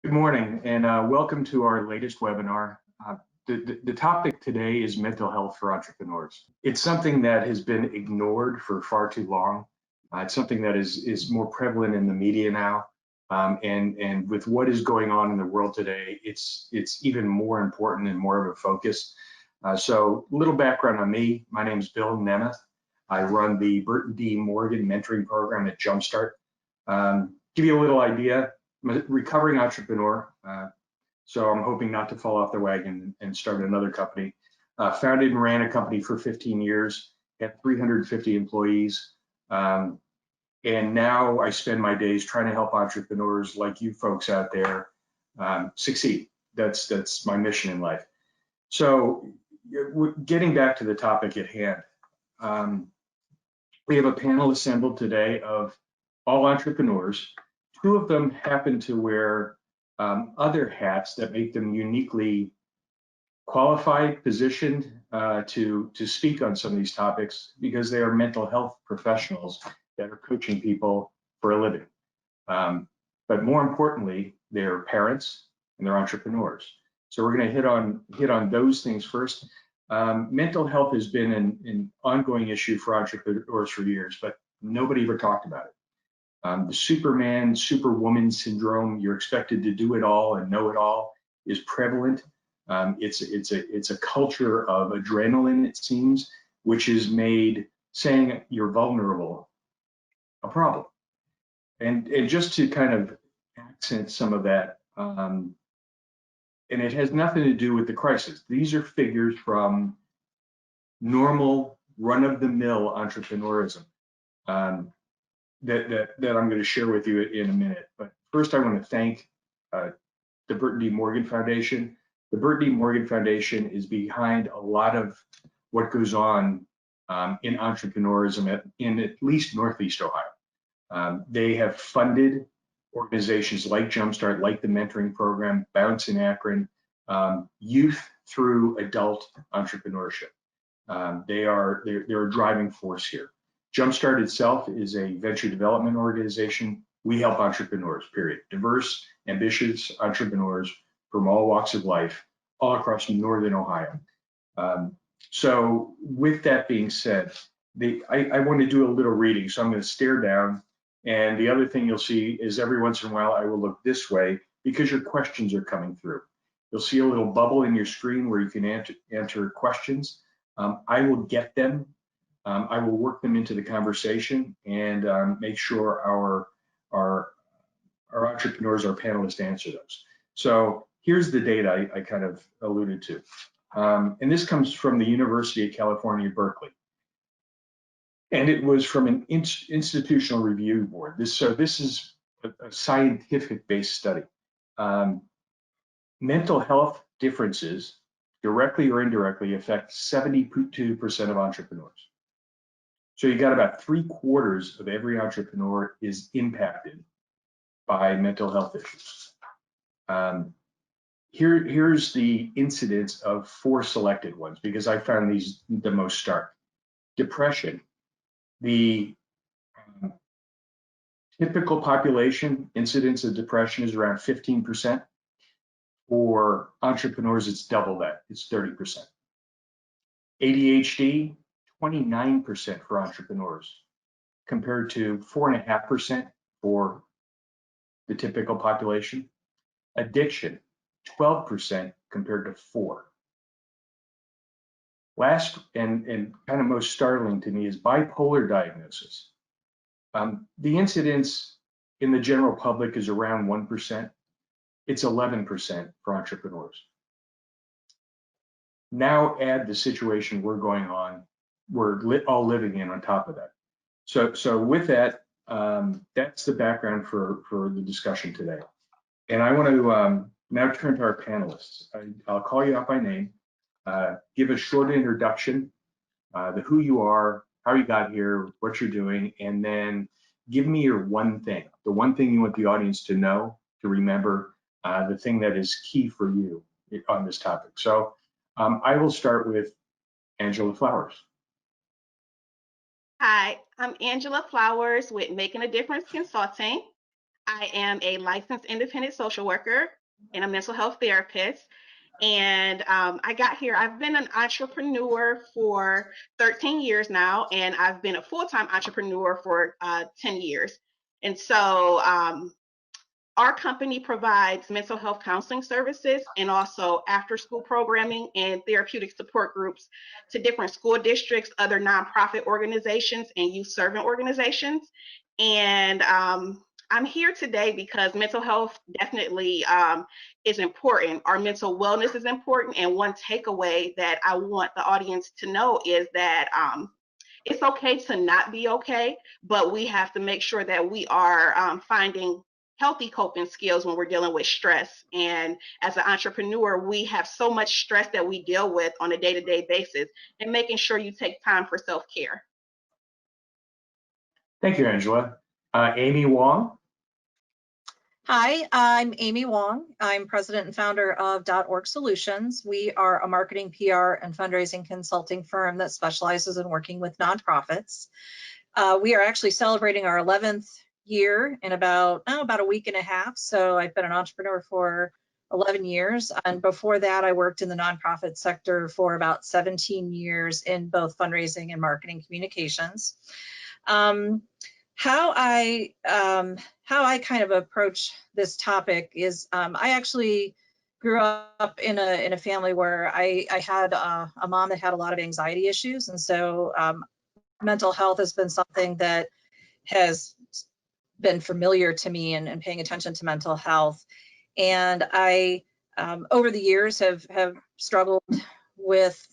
Good morning and welcome to our latest webinar. The topic today is mental health for entrepreneurs. It's something that has been ignored for far too long. It's something that is more prevalent in the media now. And with what is going on in the world today, it's even more important and more of a focus. So a little background on me. My name is Bill Nemeth. I run the Burton D. Morgan mentoring program at Jumpstart. Give you a little idea. I'm a recovering entrepreneur, so I'm hoping not to fall off the wagon and start another company. Founded and ran a company for 15 years, had 350 employees, and now I spend my days trying to help entrepreneurs like you folks out there succeed. That's my mission in life. So getting back to the topic at hand, we have a panel assembled today of all entrepreneurs. Two of them happen to wear other hats that make them uniquely qualified, positioned to speak on some of these topics because they are mental health professionals that are coaching people for a living. But more importantly, they're parents and they're entrepreneurs. So we're going to hit on those things first. Mental health has been an ongoing issue for entrepreneurs for years, but nobody ever talked about it. The Superman, Superwoman syndrome, you're expected to do it all and know it all, is prevalent. It's a culture of adrenaline, it seems, which has made saying you're vulnerable a problem. And just to kind of accent some of that, and it has nothing to do with the crisis. These are figures from normal, run-of-the-mill entrepreneurism. That I'm going to share with you in a minute. But first, I want to thank the Burton D. Morgan Foundation. The Burton D. Morgan Foundation is behind a lot of what goes on in entrepreneurism in at least Northeast Ohio. They have funded organizations like Jumpstart, like the mentoring program, Bounce in Akron, youth through adult entrepreneurship. They're a driving force here. Jumpstart itself is a venture development organization. We help entrepreneurs, period. Diverse, ambitious entrepreneurs from all walks of life, all across Northern Ohio. So with that being said, I want to do a little reading. So I'm going to stare down. And the other thing you'll see is every once in a while, I will look this way because your questions are coming through. You'll see a little bubble in your screen where you can enter questions. I will get them. I will work them into the conversation and make sure our entrepreneurs, our panelists answer those. So here's the data I kind of alluded to. And this comes from the University of California, Berkeley. And it was from an institutional review board. This is a scientific-based study. Mental health differences, directly or indirectly, affect 72% of entrepreneurs. So you got about 3/4 of every entrepreneur is impacted by mental health issues. Here's the incidence of 4 selected ones because I found these the most stark. Depression. The typical population incidence of depression is around 15%. For entrepreneurs, it's double that. It's 30%. ADHD, 29% for entrepreneurs, compared to 4.5% for the typical population. Addiction, 12% compared to 4%. Last and kind of most startling to me is bipolar diagnosis. The incidence in the general public is around 1%. It's 11% for entrepreneurs. Now add the situation we're all living in on top of that. So with that, that's the background for the discussion today. And I want to now turn to our panelists. I'll call you out by name, give a short introduction, who you are, how you got here, what you're doing, and then give me your one thing, the one thing you want the audience to know, to remember, the thing that is key for you on this topic. So I will start with Angela Flowers. Hi, I'm Angela Flowers with Making a Difference Consulting. I am a licensed independent social worker and a mental health therapist. And I got here, I've been an entrepreneur for 13 years now, and I've been a full-time entrepreneur for 10 years. And so our company provides mental health counseling services and also after school programming and therapeutic support groups to different school districts, other nonprofit organizations, and youth servant organizations. And I'm here today because mental health definitely is important. Our mental wellness is important. And one takeaway that I want the audience to know is that it's okay to not be okay, but we have to make sure that we are finding healthy coping skills when we're dealing with stress. And as an entrepreneur, we have so much stress that we deal with on a day-to-day basis, and making sure you take time for self-care. Thank you, Angela. Amy Wong. Hi, I'm Amy Wong. I'm president and founder of .org Solutions. We are a marketing, PR, and fundraising consulting firm that specializes in working with nonprofits. We are actually celebrating our 11th year in about a week and a half. So I've been an entrepreneur for 11 years. And before that, I worked in the nonprofit sector for about 17 years in both fundraising and marketing communications. How I kind of approach this topic is I actually grew up in a family where I had a mom that had a lot of anxiety issues, and so mental health has been something that has been familiar to me, and paying attention to mental health. And I over the years have struggled with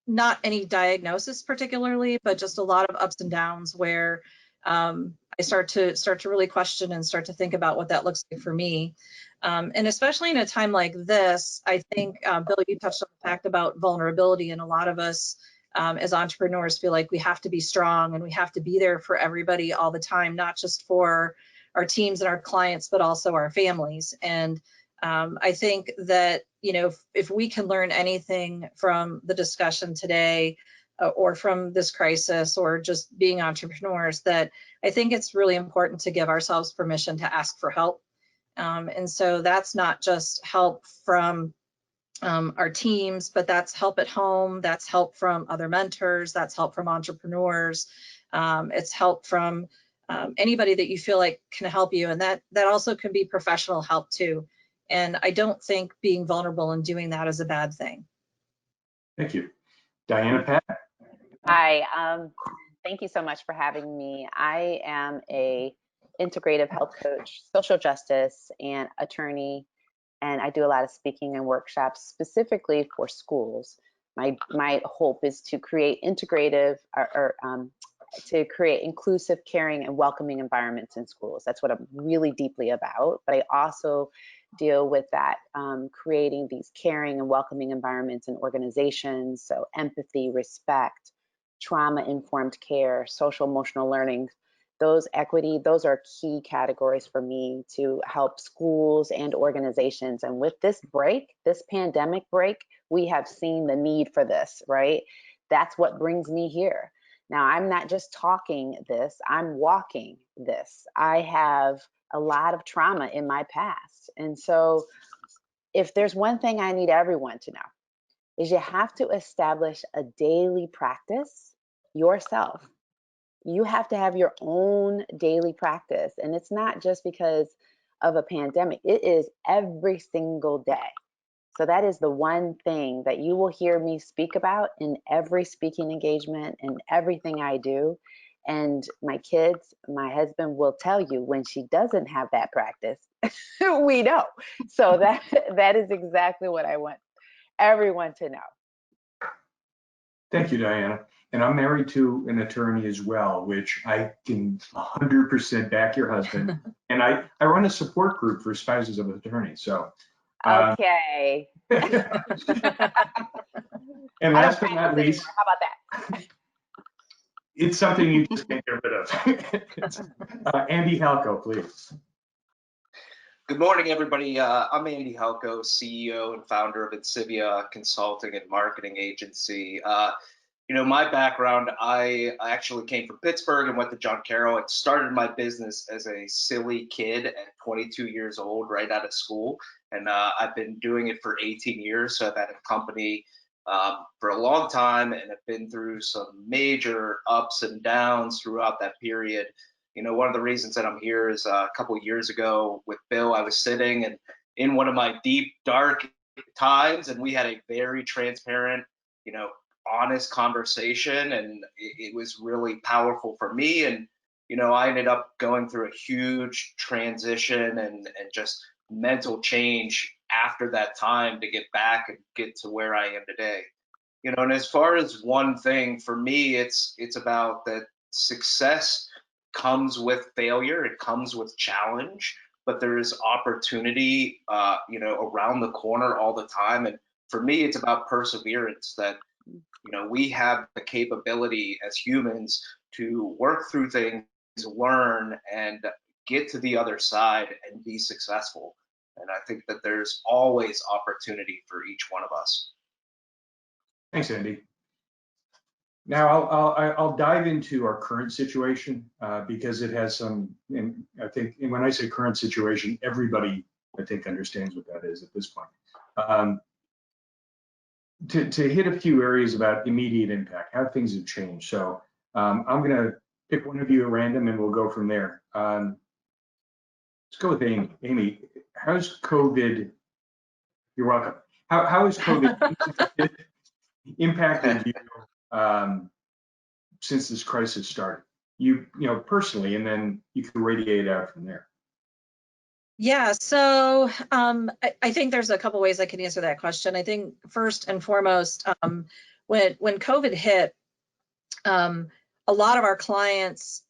not any diagnosis particularly, but just a lot of ups and downs where I start to really question and start to think about what that looks like for me. And especially in a time like this, I think, Bill, you touched on the fact about vulnerability, and a lot of us as entrepreneurs feel like we have to be strong and we have to be there for everybody all the time, not just for our teams and our clients, but also our families. And I think that, you know, if we can learn anything from the discussion today, or from this crisis, or just being entrepreneurs, that I think it's really important to give ourselves permission to ask for help. And so that's not just help from our teams, but that's help at home, that's help from other mentors, that's help from entrepreneurs, it's help from anybody that you feel like can help you. And that also can be professional help too. And I don't think being vulnerable and doing that is a bad thing. Thank you. Diana Pat. Hi, thank you so much for having me. I am a integrative health coach, social justice, and attorney, and I do a lot of speaking and workshops specifically for schools. My hope is to create integrative to create inclusive, caring, and welcoming environments in schools. That's what I'm really deeply about. But I also deal with that, creating these caring and welcoming environments in organizations. So empathy, respect, trauma-informed care, social emotional learning, those equity, those are key categories for me to help schools and organizations. And with this break, this pandemic break, we have seen the need for this, right? That's what brings me here. Now, I'm not just talking this, I'm walking this. I have a lot of trauma in my past. And so if there's one thing I need everyone to know, is you have to establish a daily practice yourself. You have to have your own daily practice. And it's not just because of a pandemic, it is every single day. So that is the one thing that you will hear me speak about in every speaking engagement and everything I do. And my kids, my husband will tell you when she doesn't have that practice, we know. So that is exactly what I want everyone to know. Thank you, Diana. And I'm married to an attorney as well, which I can 100% back your husband. And I run a support group for spouses of attorneys. So. Okay. And last but not least, how about that? It's something you just can't get rid of. Andy Halco, please. Good morning, everybody. I'm Andy Halco, CEO and founder of Incivia Consulting and Marketing Agency. You know, my background, I actually came from Pittsburgh and went to John Carroll. I started my business as a silly kid at 22 years old, right out of school. And I've been doing it for 18 years. So I've had a company for a long time and have been through some major ups and downs throughout that period. You know, one of the reasons that I'm here is a couple of years ago with Bill, I was sitting and in one of my deep, dark times, and we had a very transparent, you know, honest conversation, and it was really powerful for me. And you know, I ended up going through a huge transition and just mental change after that time to get back and get to where I am today. You know, and as far as one thing for me, it's about that success comes with failure, it comes with challenge, but there is opportunity, you know, around the corner all the time. And for me, it's about perseverance, that you know, we have the capability as humans to work through things, learn, and get to the other side and be successful. And I think that there's always opportunity for each one of us. Thanks, Andy. Now I'll dive into our current situation because it has some, and I think, and when I say current situation, everybody I think understands what that is at this point. To hit a few areas about immediate impact, how things have changed. So I'm going to pick one of you at random and we'll go from there. Let's go with Amy. Amy, how's COVID? You're welcome. How has COVID impacted you since this crisis started? You know, personally, and then you can radiate out from there. Yeah, so I think there's a couple ways I can answer that question. I think first and foremost, when COVID hit, a lot of our clients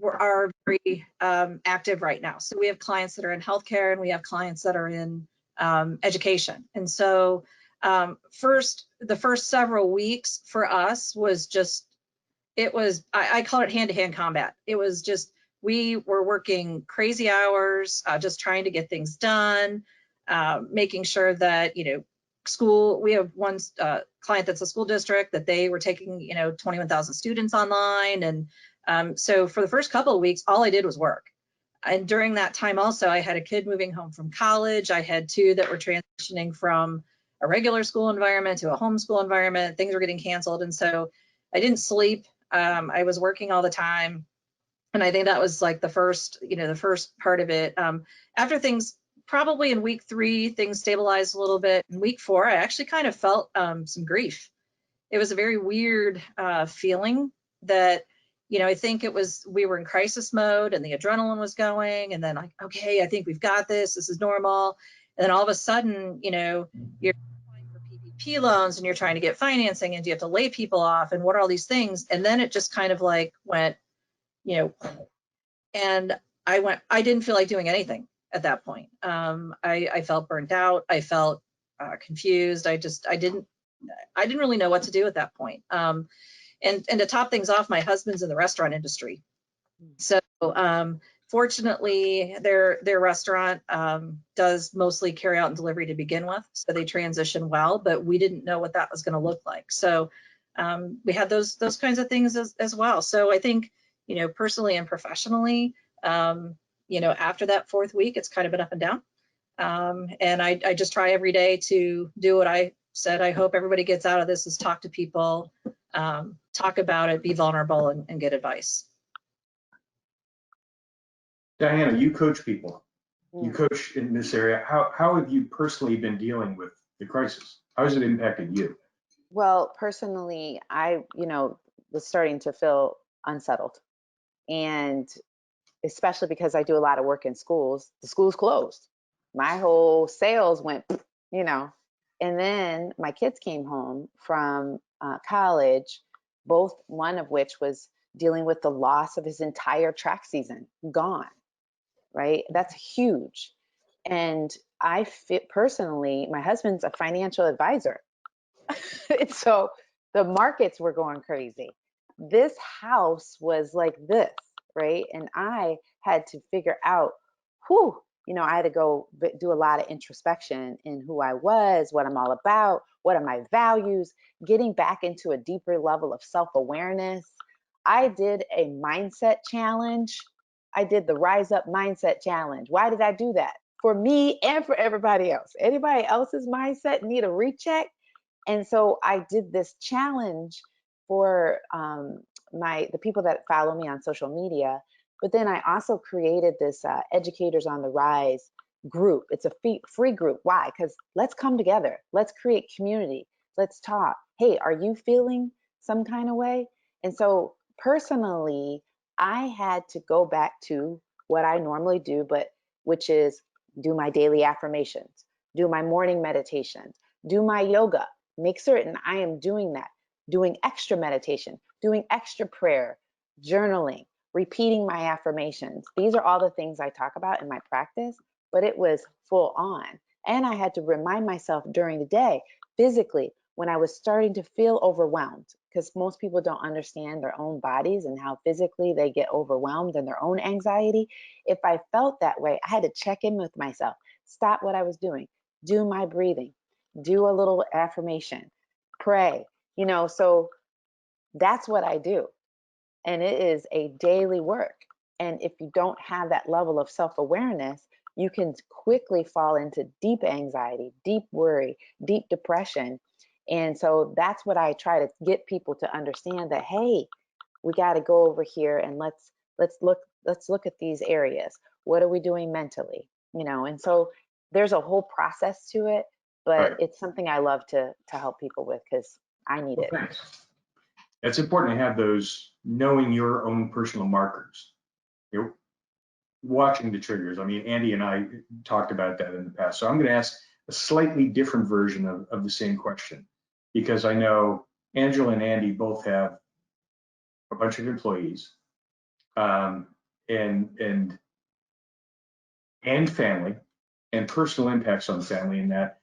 are very active right now. So we have clients that are in healthcare and we have clients that are in education. And so the first several weeks for us was just, it was, I call it hand-to-hand combat. It was just, we were working crazy hours, just trying to get things done, making sure that, you know, school, we have one client that's a school district that they were taking, you know, 21,000 students online. And so for the first couple of weeks, all I did was work. And during that time also, I had a kid moving home from college. I had two that were transitioning from a regular school environment to a homeschool environment. Things were getting canceled. And so I didn't sleep. I was working all the time. And I think that was like the first, you know, the first part of it. After things, probably in week 3, things stabilized a little bit. In week 4, I actually kind of felt some grief. It was a very weird feeling that, you know, I think it was, we were in crisis mode and the adrenaline was going, and then like, okay, I think we've got this. This is normal. And then all of a sudden, you know, you're applying for PPP loans and you're trying to get financing and you have to lay people off and what are all these things? And then it just kind of like went, you know, and I didn't feel like doing anything at that point. I felt burnt out. I felt confused. I didn't really know what to do at that point. And to top things off, my husband's in the restaurant industry. So fortunately, their restaurant does mostly carry out and delivery to begin with. So they transition well, but we didn't know what that was going to look like. So we had those kinds of things as well. So I think, you know, personally and professionally, you know, after that 4th week, it's kind of been up and down. And I just try every day to do what I said. I hope everybody gets out of this is talk to people, talk about it, be vulnerable, and get advice. Diana, you coach people. You coach in this area. How have you personally been dealing with the crisis? How has it impacted you? Well, personally, I, you know, was starting to feel unsettled. And especially because I do a lot of work in schools, the schools closed. My whole sales went, you know, and then my kids came home from college, both one of which was dealing with the loss of his entire track season, gone, right? That's huge. And I fit personally, my husband's a financial advisor. And so the markets were going crazy. This house was like this, right? And I had to figure out, whew, I had to go do a lot of introspection in who I was, what I'm all about, what are my values, getting back into a deeper level of self-awareness. I did a mindset challenge. I did the Rise Up Mindset Challenge. Why did I do that? For me and for everybody else. Anybody else's mindset need a recheck? And so I did this challenge for the people that follow me on social media. But then I also created this Educators on the Rise group. It's a free group. Why? Because let's come together. Let's create community. Let's talk. Hey, are you feeling some kind of way? And so personally, I had to go back to what I normally do, which is do my daily affirmations, do my morning meditations, do my yoga, make certain I am doing that, doing extra meditation, doing extra prayer, journaling, repeating my affirmations. These are all the things I talk about in my practice, but it was full on. And I had to remind myself during the day, physically, when I was starting to feel overwhelmed, because most people don't understand their own bodies and how physically they get overwhelmed and their own anxiety. If I felt that way, I had to check in with myself, stop what I was doing, do my breathing, do a little affirmation, pray, so that's what I do. And it is a daily work. And if you don't have that level of self-awareness, you can quickly fall into deep anxiety, deep worry, deep depression. And so that's what I try to get people to understand, that, hey, we got to go over here and let's look at these areas. What are we doing mentally? And so there's a whole process to it, but Right. it's something I love to help people with because I need Well, it. thanks. It's important to have those, knowing your own personal markers. You're watching the triggers. I mean, Andy and I talked about that in the past. So I'm going to ask a slightly different version of the same question, because I know Angela and Andy both have a bunch of employees, and family, and personal impacts on family in that.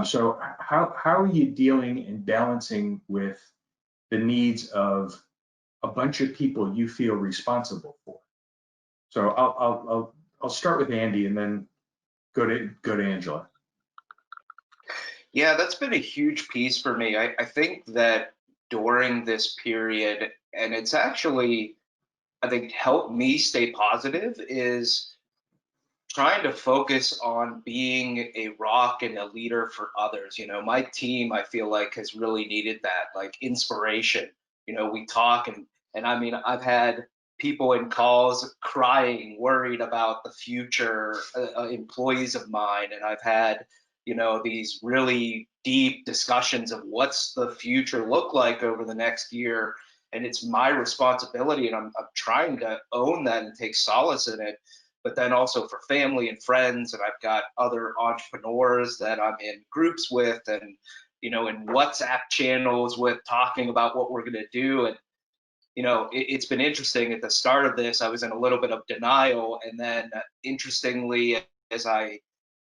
So how are you dealing and balancing with the needs of a bunch of people you feel responsible for? So I'll start with Andy and then go to Angela. Yeah, that's been a huge piece for me. I think that during this period, and it's actually, I think, helped me stay positive, is trying to focus on being a rock and a leader for others. My team, I feel like, has really needed that, like, inspiration. We talk, and I mean, I've had people in calls crying, worried about the future, employees of mine, and I've had, these really deep discussions of what's the future look like over the next year. And it's my responsibility, and I'm trying to own that and take solace in it. But then also for family and friends, and I've got other entrepreneurs that I'm in groups with, and in WhatsApp channels with, talking about what we're going to do. And it's been interesting. At the start of this, I was in a little bit of denial, and then interestingly, as I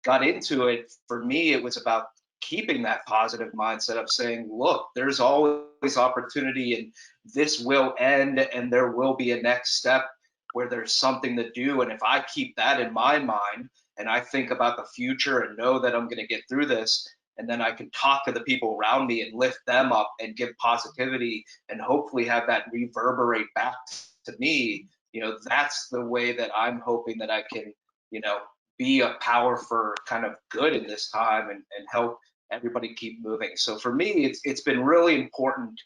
got into it, for me, it was about keeping that positive mindset of saying, look, there's always opportunity, and this will end, and there will be a next step where there's something to do. And if I keep that in my mind, and I think about the future and know that I'm going to get through this, and then I can talk to the people around me and lift them up and give positivity, and hopefully have that reverberate back to me, that's the way that I'm hoping that I can, be a power for kind of good in this time, and help everybody keep moving. So for me, it's been really important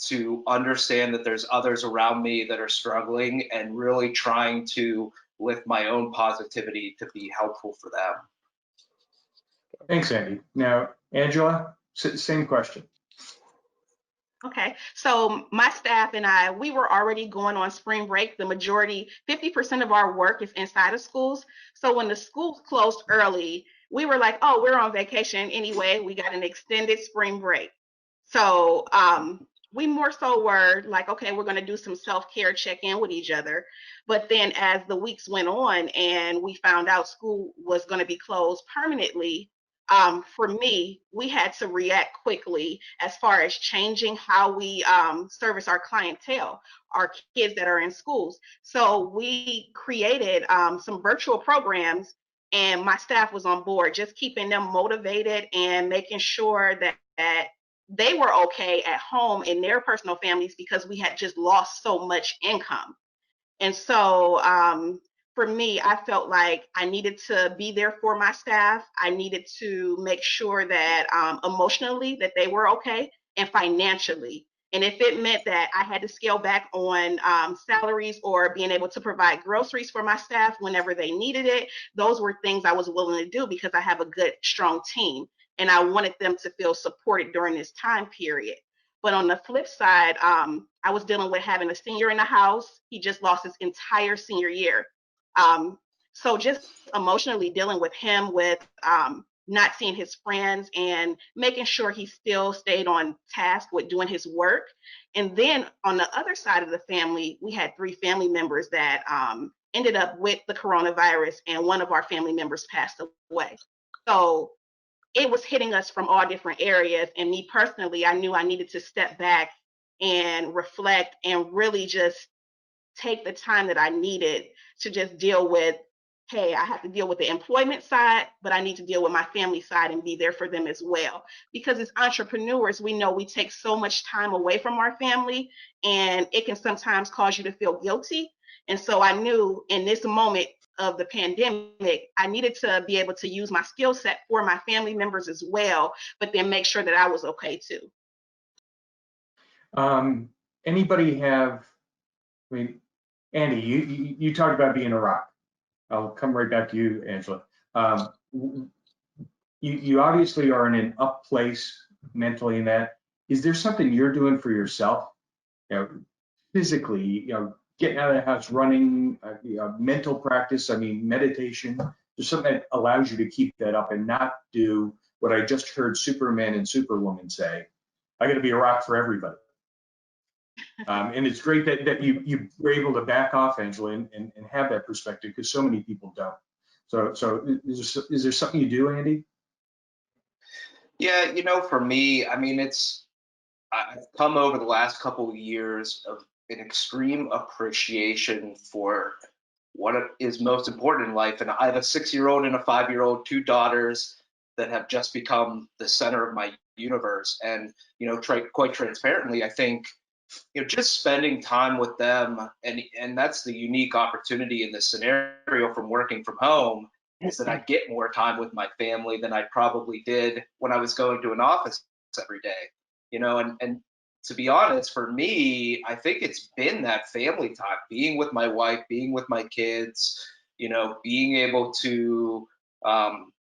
to understand that there's others around me that are struggling, and really trying to lift my own positivity to be helpful for them. Thanks, Andy. Now, Angela, same question. Okay, so my staff and I, we were already going on spring break. The majority, 50% of our work is inside of schools. So when the schools closed early, we were like, oh, we're on vacation anyway. We got an extended spring break. So we more so were like, okay, we're going to do some self-care, check in with each other. But then as the weeks went on and we found out school was going to be closed permanently, for me, we had to react quickly as far as changing how we service our clientele, our kids that are in schools. So we created some virtual programs, and my staff was on board, just keeping them motivated and making sure that they were okay at home in their personal families, because we had just lost so much income. And so for me, I felt like I needed to be there for my staff. I needed to make sure that emotionally that they were okay, and financially. And if it meant that I had to scale back on salaries or being able to provide groceries for my staff whenever they needed it, those were things I was willing to do, because I have a good, strong team. And I wanted them to feel supported during this time period. But on the flip side, I was dealing with having a senior in the house. He just lost his entire senior year. So just emotionally dealing with him, with not seeing his friends, and making sure he still stayed on task with doing his work. And then on the other side of the family, we had 3 family members that ended up with the coronavirus, and one of our family members passed away. So it was hitting us from all different areas. And me personally, I knew I needed to step back and reflect and really just take the time that I needed to just deal with, hey, I have to deal with the employment side, but I need to deal with my family side and be there for them as well. Because as entrepreneurs, we know we take so much time away from our family, and it can sometimes cause you to feel guilty. And so I knew in this moment of the pandemic, I needed to be able to use my skill set for my family members as well, but then make sure that I was okay too. Anybody have, I mean, Andy, you talked about being a rock. I'll come right back to you, Angela. You obviously are in an up place mentally in that. Is there something you're doing for yourself, physically, getting out of the house, running, mental practice, I mean, meditation? There's something that allows you to keep that up and not do what I just heard Superman and Superwoman say, I got to be a rock for everybody. And it's great that you were able to back off, Angela, and have that perspective, because so many people don't. So is there something you do, Andy? Yeah, for me, I mean, I've come over the last couple of years of an extreme appreciation for what is most important in life. And I have a 6-year-old and a 5-year-old, 2 daughters that have just become the center of my universe. And, quite transparently, I think, just spending time with them, and that's the unique opportunity in this scenario from working from home, is that I get more time with my family than I probably did when I was going to an office every day. And to be honest, for me, I think it's been that family time, being with my wife, being with my kids, being able to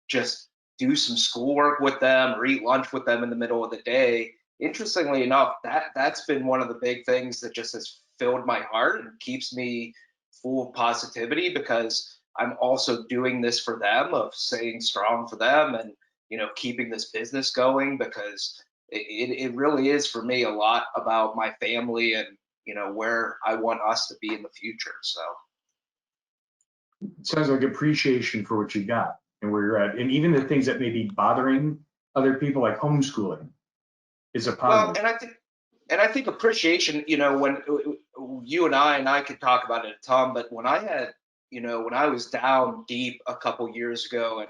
just do some schoolwork with them or eat lunch with them in the middle of the day. Interestingly enough, that's been one of the big things that just has filled my heart and keeps me full of positivity, because I'm also doing this for them, of staying strong for them, and keeping this business going, because it really is for me a lot about my family and where I want us to be in the future. So it sounds like appreciation for what you got and where you're at, and even the things that may be bothering other people, like homeschooling, is a positive. Well, and I think appreciation, when you and I could talk about it a ton, but when I was down deep a couple years ago, and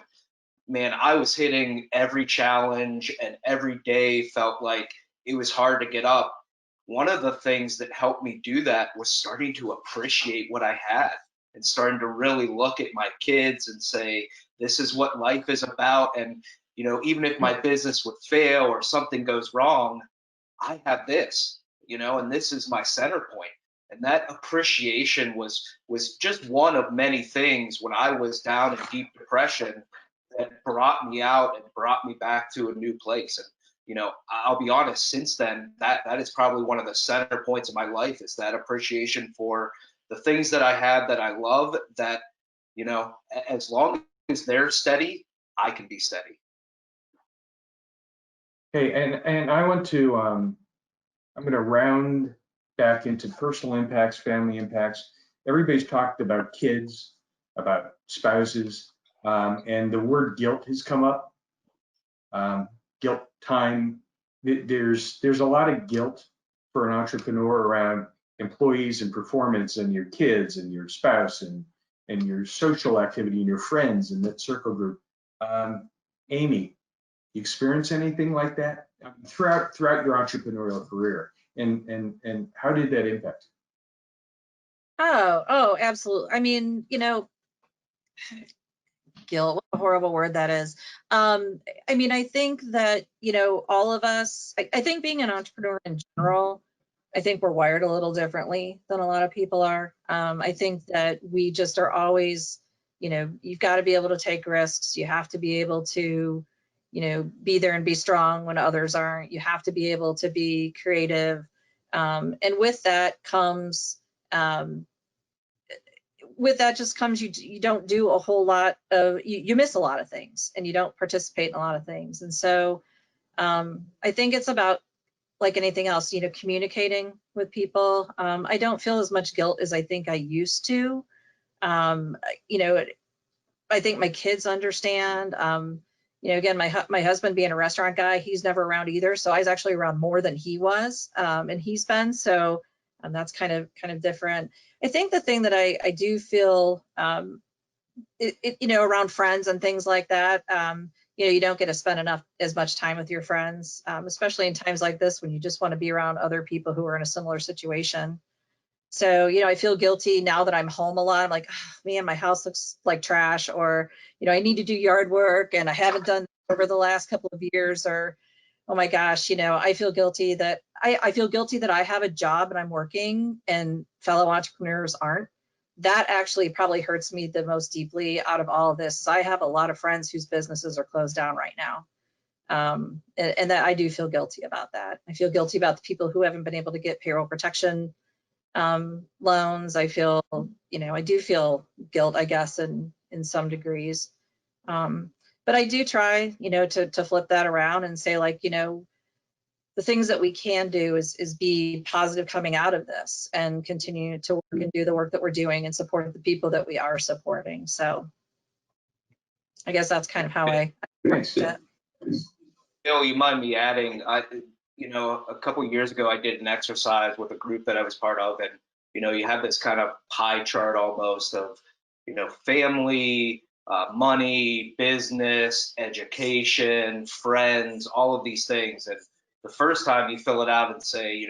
man, I was hitting every challenge, and every day felt like it was hard to get up. One of the things that helped me do that was starting to appreciate what I had, and starting to really look at my kids and say, this is what life is about. And, even if my business would fail or something goes wrong, I have this, and this is my center point. And that appreciation was just one of many things when I was down in deep depression that brought me out and brought me back to a new place. And I'll be honest, since then, that is probably one of the center points of my life, is that appreciation for the things that I have that I love, that as long as they're steady, I can be steady. Hey, and I want to, I'm going to round back into personal impacts, family impacts. Everybody's talked about kids, about spouses, and the word guilt has come up. Guilt time. There's a lot of guilt for an entrepreneur around employees and performance and your kids and your spouse and and your social activity and your friends and that circle group. Amy, you experience anything like that throughout your entrepreneurial career, and how did that impact? Oh, absolutely. I mean, guilt, what a horrible word that is. I mean, I think that, all of us, I think being an entrepreneur in general, I think we're wired a little differently than a lot of people are. I think that we just are always, you've got to be able to take risks. You have to be able to, be there and be strong when others aren't. You have to be able to be creative. And with that just comes you don't do a whole lot of, you miss a lot of things and you don't participate in a lot of things. And so I think it's about, like anything else, communicating with people. I don't feel as much guilt as I think I used to. I think my kids understand. Again, my husband being a restaurant guy, he's never around either. So I was actually around more than he was, and he's been. So that's kind of different. I think the thing that I do feel, around friends and things like that, you don't get to spend as much time with your friends, especially in times like this when you just want to be around other people who are in a similar situation. So, I feel guilty now that I'm home a lot. I'm like, oh, man, my house looks like trash, or, I need to do yard work and I haven't done over the last couple of years, or, oh my gosh, I feel guilty that I feel guilty that I have a job and I'm working and fellow entrepreneurs aren't. That actually probably hurts me the most deeply out of all of this. I have a lot of friends whose businesses are closed down right now. And that I do feel guilty about that. I feel guilty about the people who haven't been able to get payroll protection loans. I feel, I do feel guilt, I guess, in some degrees. But I do try, to flip that around and say, like, the things that we can do is be positive coming out of this and continue to work and do the work that we're doing and support the people that we are supporting. So I guess that's kind of how I approach it. Bill, you mind me adding, a couple years ago, I did an exercise with a group that I was part of, and, you have this kind of pie chart almost of, family, money, business, education, friends, all of these things. And the first time you fill it out and say,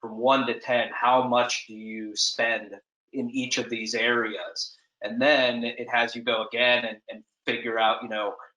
from 1 to 10, how much do you spend in each of these areas? And then it has you go again and figure out,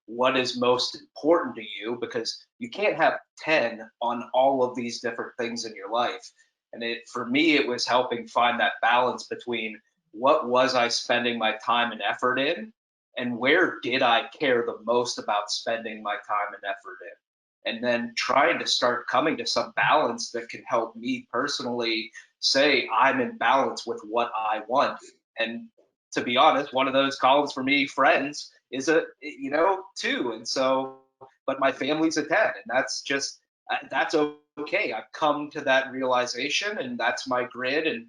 what is most important to you, because you can't have 10 on all of these different things in your life. And for me, it was helping find that balance between what was I spending my time and effort in, and where did I care the most about spending my time and effort in, and then trying to start coming to some balance that can help me personally say I'm in balance with what I want. And to be honest, one of those columns for me, friends, is a 2. And so, but my family's a 10, and that's just, that's okay. I've come to that realization, and that's my grid. And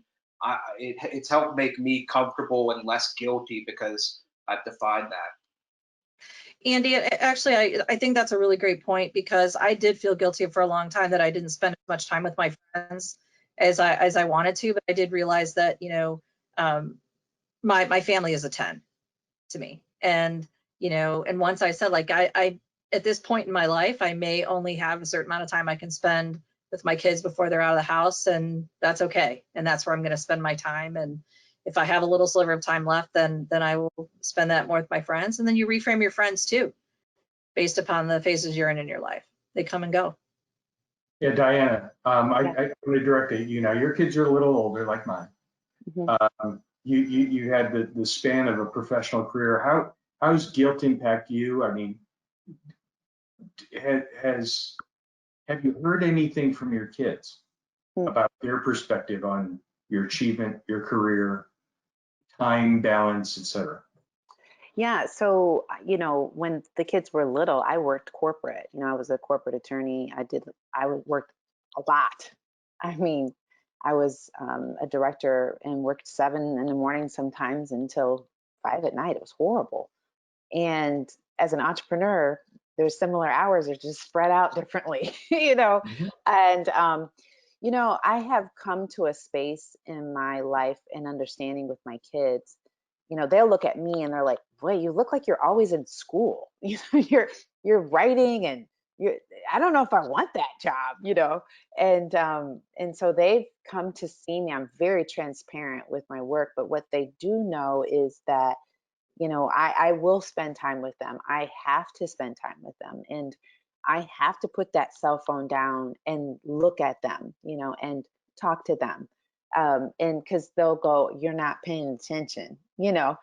it's helped make me comfortable and less guilty because I've defined that. Andy, actually, I think that's a really great point, because I did feel guilty for a long time that I didn't spend as much time with my friends as I wanted to, but I did realize that, my family is a 10 to me. And, and once I said, like, I at this point in my life, I may only have a certain amount of time I can spend with my kids before they're out of the house, and that's okay. And that's where I'm going to spend my time. And if I have a little sliver of time left, then I will spend that more with my friends. And then you reframe your friends too, based upon the phases you're in your life. They come and go. Yeah, Diana, I want to direct it. Your kids are a little older, like mine. Mm-hmm. You had the span of a professional career. How's guilt impact you? I mean, have you heard anything from your kids about their perspective on your achievement, your career, time balance, etc.? Yeah, so when the kids were little, I worked corporate. I was a corporate attorney. I worked a lot. I mean, I was a director and worked 7 in the morning sometimes until 5 at night. It was horrible. And as an entrepreneur, there's similar hours, they're just spread out differently, Mm-hmm. And I have come to a space in my life and understanding with my kids you know, they'll look at me and they're like, boy, you look like you're always in school. You know, you're writing and I don't know if I want that job, you know. And so they've come to see me. I'm very transparent with my work, but what they do know is that, you know, I will spend time with them. I have to spend time with them, and I have to put that cell phone down and look at them, you know, and talk to them. And because they'll go, you're not paying attention, you know.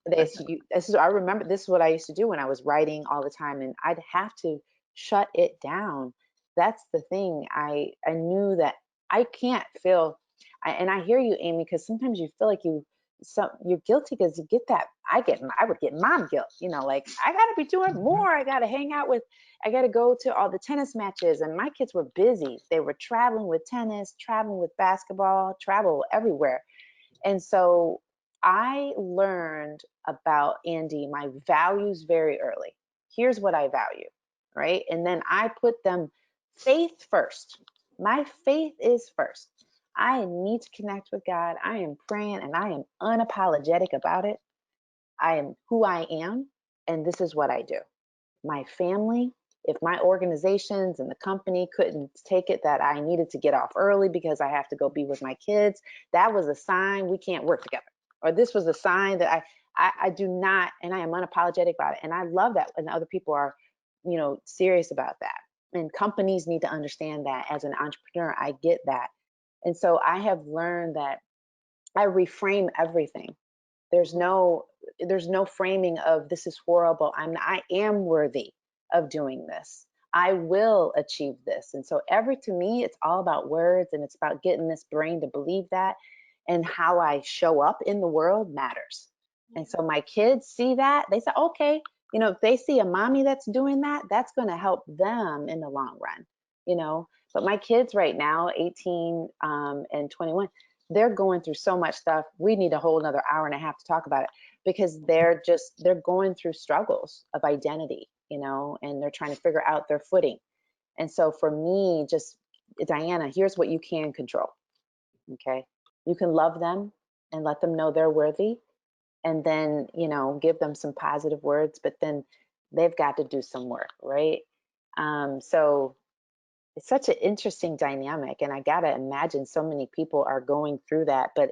I remember this is what I used to do when I was writing all the time, and I'd have to shut it down. That's the thing. I knew that I can't feel, and I hear you, Amy, because sometimes you feel like you're guilty because you get that. I would get mom guilt, you know, like I gotta be doing more. I gotta hang out with, I gotta go to all the tennis matches, and my kids were busy. They were traveling with tennis, traveling with basketball, travel everywhere. And so I learned about, Andy, my values very early. Here's what I value, right? And then I put them faith first. My faith is first. I need to connect with God. I am praying and I am unapologetic about it. I am who I am, and this is what I do. My family, if my organizations and the company couldn't take it that I needed to get off early because I have to go be with my kids, that was a sign we can't work together. Or this was a sign that I do not, and I am unapologetic about it. And I love that when other people are, you know, serious about that. And companies need to understand that. As an entrepreneur, I get that. And so I have learned that I reframe everything. There's no framing of this is horrible. I am worthy of doing this. I will achieve this. And so to me, it's all about words, and it's about getting this brain to believe that, and how I show up in the world matters. And so my kids see that, they say, okay, you know, if they see a mommy that's doing that, that's going to help them in the long run, you know. But my kids right now, 18 and 21, they're going through so much stuff. We need a whole another hour and a half to talk about it, because they're going through struggles of identity, you know, and they're trying to figure out their footing. And so for me, just, Diana, here's what you can control. Okay. You can love them and let them know they're worthy, and then, you know, give them some positive words, but then they've got to do some work, right? So it's such an interesting dynamic, and I gotta imagine so many people are going through that, but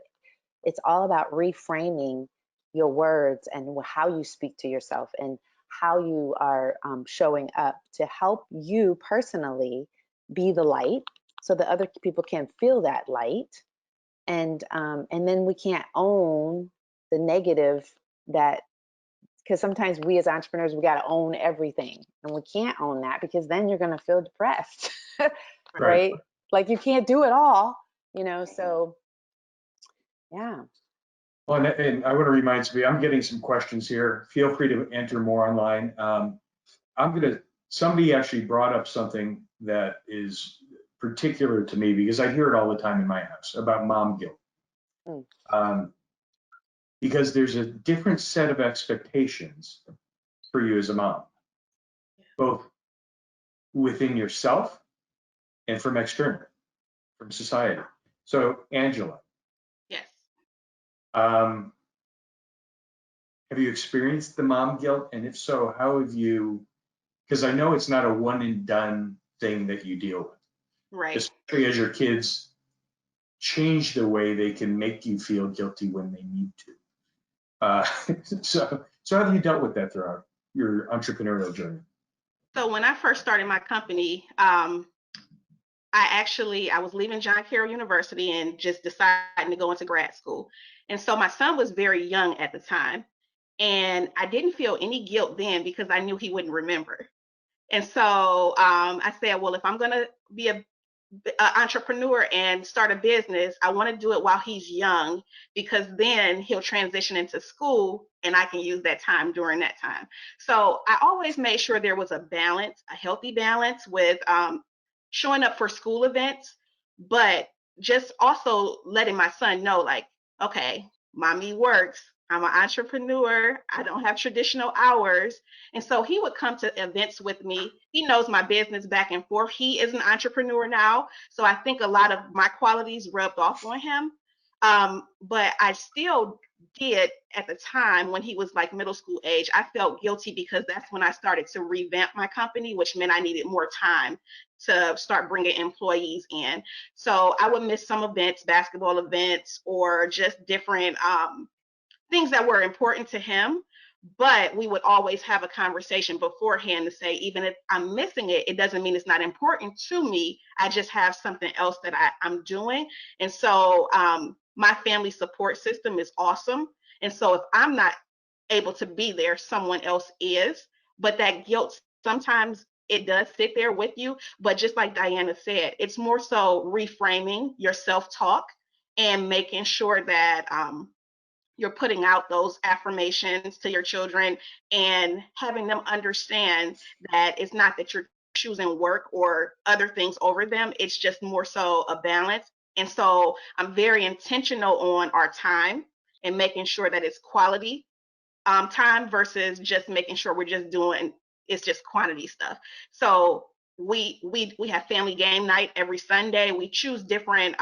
it's all about reframing your words and how you speak to yourself, and how you are showing up to help you personally be the light, so that other people can feel that light. And then we can't own the negative, that because sometimes we as entrepreneurs, we got to own everything, and we can't own that, because then you're going to feel depressed. Right? Like you can't do it all, you know. So yeah. Well, and I want to remind somebody, I'm getting some questions here. Feel free to enter more online. Somebody actually brought up something that is particular to me, because I hear it all the time in my house about mom guilt. Because there's a different set of expectations for you as a mom, both within yourself and from external, from society. So, Angela. Yes. Have you experienced the mom guilt? And if so, how have you, because I know it's not a one and done thing that you deal with. Right. Especially as your kids change the way they can make you feel guilty when they need to. So how have you dealt with that throughout your entrepreneurial journey? So when I first started my company, I was leaving John Carroll University and just deciding to go into grad school. And so my son was very young at the time, and I didn't feel any guilt then because I knew he wouldn't remember. And so I said, well, if I'm going to be an entrepreneur and start a business, I want to do it while he's young, because then he'll transition into school and I can use that time during that time. So I always made sure there was a balance, a healthy balance with showing up for school events, but just also letting my son know, like, okay, mommy works. I'm an entrepreneur. I don't have traditional hours. And so he would come to events with me. He knows my business back and forth. He is an entrepreneur now. So I think a lot of my qualities rubbed off on him. But I still did at the time when he was like middle school age. I felt guilty because that's when I started to revamp my company, which meant I needed more time to start bringing employees in. So I would miss some events, basketball events, or just different things that were important to him. But we would always have a conversation beforehand to say, even if I'm missing it, it doesn't mean it's not important to me. I just have something else that I'm doing. And so my family support system is awesome. And so if I'm not able to be there, someone else is. But that guilt, sometimes it does sit there with you. But just like Diana said, it's more so reframing your self-talk and making sure that you're putting out those affirmations to your children and having them understand that it's not that you're choosing work or other things over them. It's just more so a balance. And so I'm very intentional on our time and making sure that it's quality time versus just making sure we're just doing it's just quantity stuff. So we have family game night every Sunday. We choose different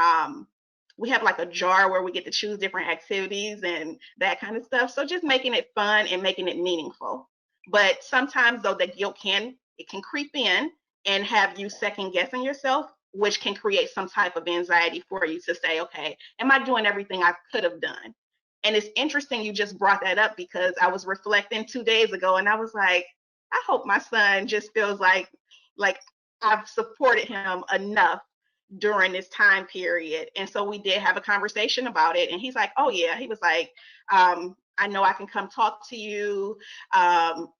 we have like a jar where we get to choose different activities and that kind of stuff. So just making it fun and making it meaningful. But sometimes though the guilt can creep in and have you second guessing yourself, which can create some type of anxiety for you to say, okay, am I doing everything I could have done? And it's interesting you just brought that up because I was reflecting 2 days ago and I was like, I hope my son just feels like I've supported him enough during this time period. And so we did have a conversation about it. And he's like, oh yeah, he was like, I know I can come talk to you.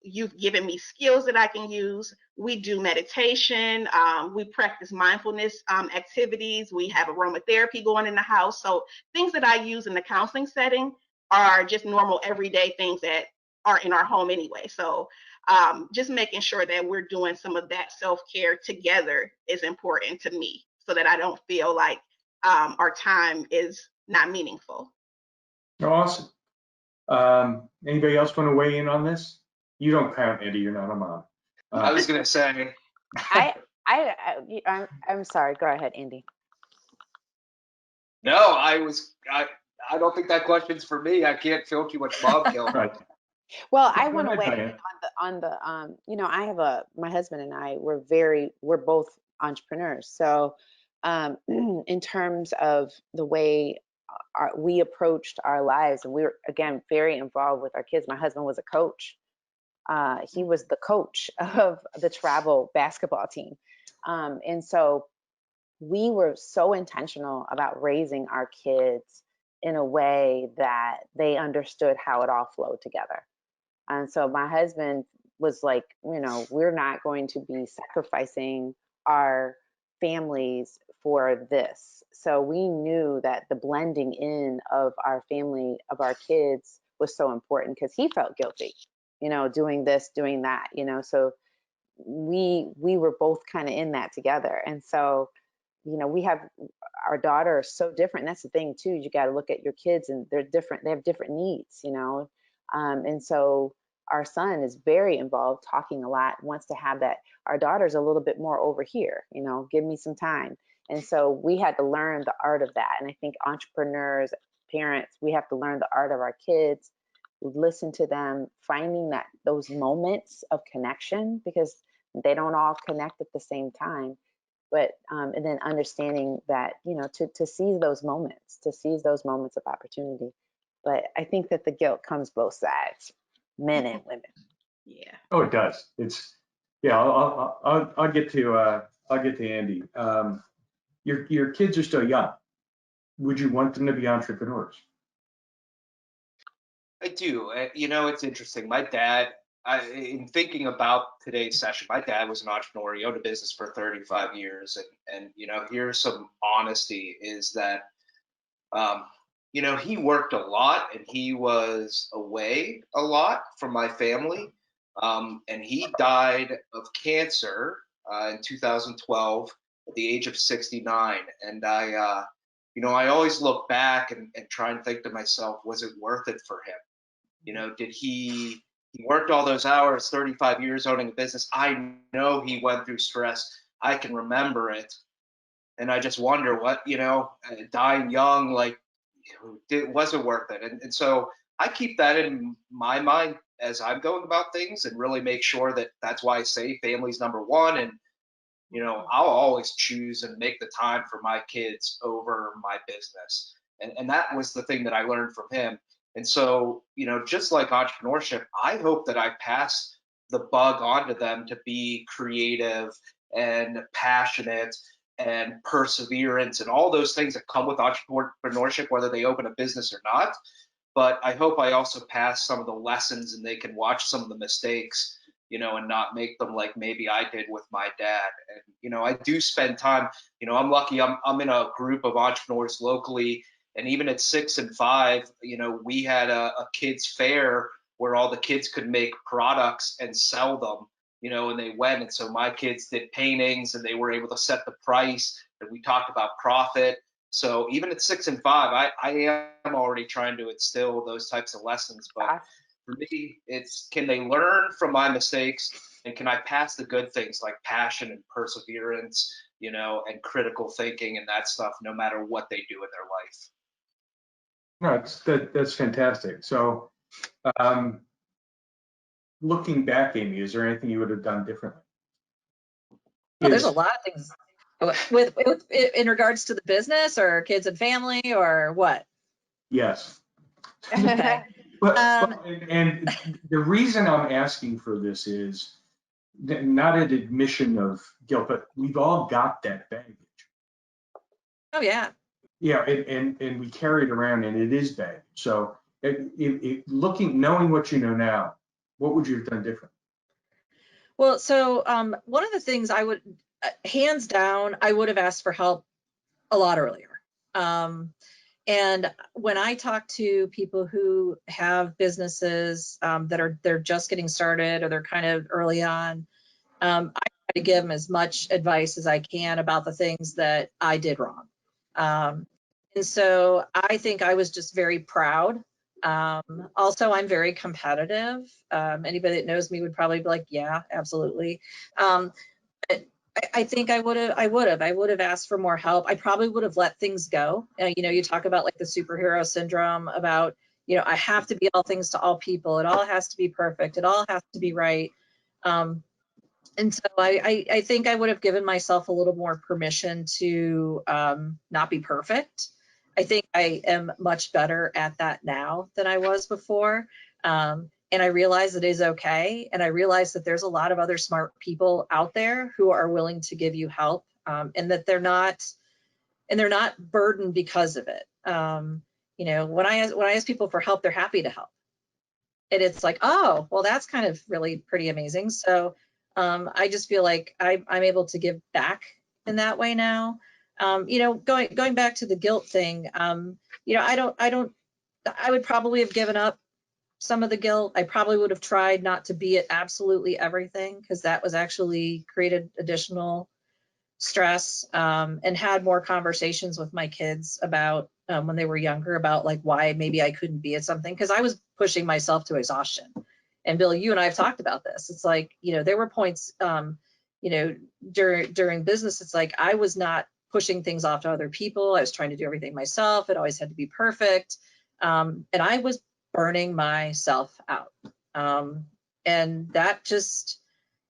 You've given me skills that I can use. We do meditation. We practice mindfulness activities. We have aromatherapy going in the house. So things that I use in the counseling setting are just normal everyday things that are in our home anyway. So just making sure that we're doing some of that self-care together is important to me so that I don't feel like our time is not meaningful. Awesome. Anybody else want to weigh in on this? You don't count, Eddie. You're not a mom. I was gonna say, I'm sorry. Go ahead, Andy. no, I don't think that question's for me. I can't feel too much mom guilt. Right. Well, Yeah, I go want to ahead, weigh Diane. in on the you know, I have my husband and I, we're both entrepreneurs. So in terms of the way we approached our lives, and we were, again, very involved with our kids. My husband was a coach. He was the coach of the travel basketball team. And so we were so intentional about raising our kids in a way that they understood how it all flowed together. And so my husband was like, you know, we're not going to be sacrificing our families for this. So we knew that the blending in of our family, of our kids, was so important because he felt guilty, you know, doing this, doing that, you know. So we were both kind of in that together. And so, you know, we have our daughter is so different. And that's the thing too. You got to look at your kids, and they're different. They have different needs, you know. And so our son is very involved, talking a lot, wants to have that. Our daughter's a little bit more over here, you know, give me some time. And so we had to learn the art of that. And I think entrepreneurs, parents, we have to learn the art of our kids, listen to them, finding those moments of connection, because they don't all connect at the same time. But and then understanding that, you know, to seize those moments, of opportunity. But I think that the guilt comes both sides, men and women. Yeah. Oh, it does. Yeah. I'll get to Andy. Your kids are still young. Would you want them to be entrepreneurs? I do. You know, it's interesting. My dad, in thinking about today's session, my dad was an entrepreneur. He owned a business for 35 years. And you know, here's some honesty is that, you know, he worked a lot and he was away a lot from my family. And he died of cancer in 2012 at the age of 69. And you know, I always look back and try and think to myself, was it worth it for him? You know, did he worked all those hours, 35 years owning a business. I know he went through stress. I can remember it. And I just wonder what, you know, dying young, like, it wasn't worth it. And so I keep that in my mind as I'm going about things, and really make sure that that's why I say family's number one. And I'll always choose and make the time for my kids over my business. And that was the thing that I learned from him. And so, just like entrepreneurship, I hope that I pass the bug onto them to be creative and passionate and perseverance and all those things that come with entrepreneurship, whether they open a business or not. But I hope I also pass some of the lessons, and they can watch some of the mistakes, and not make them like maybe I did with my dad. And, I do spend time, I'm lucky, I'm in a group of entrepreneurs locally. And even at 6 and 5, we had a kids fair where all the kids could make products and sell them, and they went. And so my kids did paintings, and they were able to set the price, and we talked about profit. So even at 6 and 5, I am already trying to instill those types of lessons. But for me, it's, can they learn from my mistakes, and can I pass the good things like passion and perseverance, and critical thinking and that stuff, no matter what they do in their life. No, that's fantastic. So, looking back, Amy, is there anything you would have done differently? Oh, there's a lot of things with in regards to the business or kids and family or what? Yes. Okay. And the reason I'm asking for this is not an admission of guilt, but we've all got that baggage. Oh yeah. Yeah, and we carry it around, and it is baggage. So, knowing what you know now, what would you have done different? Well, so one of the things I would, hands down, I would have asked for help a lot earlier. And when I talk to people who have businesses they're just getting started, or they're kind of early on, I try to give them as much advice as I can about the things that I did wrong. And so I think I was just very proud. Also, I'm very competitive. Anybody that knows me would probably be like, yeah, absolutely. But I think I would have asked for more help. I probably would have let things go. You talk about like the superhero syndrome about, I have to be all things to all people. It all has to be perfect. It all has to be right. And so I think I would have given myself a little more permission to not be perfect. I think I am much better at that now than I was before. And I realize it is okay. And I realize that there's a lot of other smart people out there who are willing to give you help, and that they're not burdened because of it. When I ask people for help, they're happy to help. And it's like, oh, well, that's kind of really pretty amazing. So I just feel like I'm able to give back in that way now. Going back to the guilt thing, I would probably have given up some of the guilt. I probably would have tried not to be at absolutely everything, because that was actually created additional stress, and had more conversations with my kids about when they were younger about like why maybe I couldn't be at something, because I was pushing myself to exhaustion. And Bill, you and I have talked about this. It's like, there were points, during business, it's like I was not pushing things off to other people. I was trying to do everything myself. It always had to be perfect. And I was burning myself out. And that just,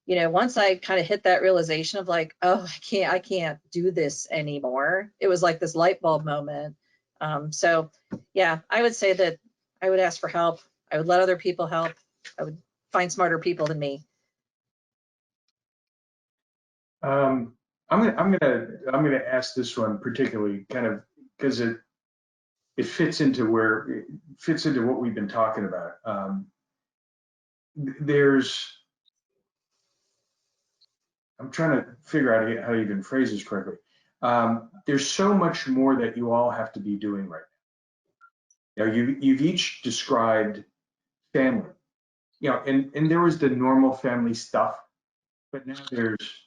once I kind of hit that realization of like, oh, I can't do this anymore. It was like this light bulb moment. So yeah, I would say that I would ask for help. I would let other people help. I would find smarter people than me. I'm gonna ask this one particularly, kind of because it fits into what we've been talking about. I'm trying to figure out how to even phrase this correctly. There's so much more that you all have to be doing right now. You've each described family, and there was the normal family stuff, but now there's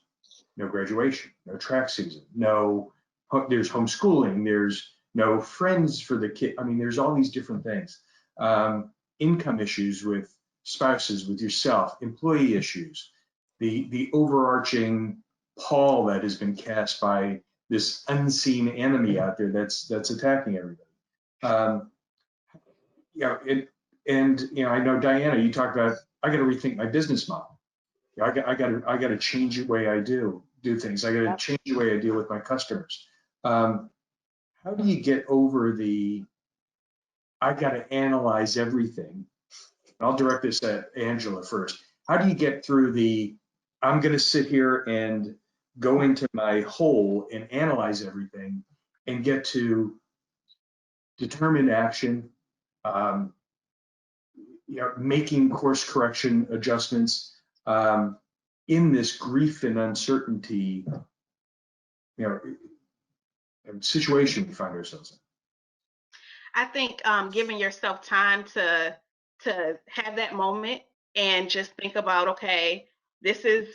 no graduation, no track season, there's homeschooling, there's no friends for the kid. I mean, there's all these different things. Income issues with spouses, with yourself, employee issues, the overarching pall that has been cast by this unseen enemy out there that's attacking everybody. I know Diana, you talked about, I got to rethink my business model. I got to change the way I do things. I got to change the way I deal with my customers. How do you get over I got to analyze everything? I'll direct this at Angela first. How do you get through I'm going to sit here and go into my hole and analyze everything and get to determined action, making course correction adjustments in this grief and uncertainty, situation we find ourselves in? I think giving yourself time to have that moment and just think about, okay, this is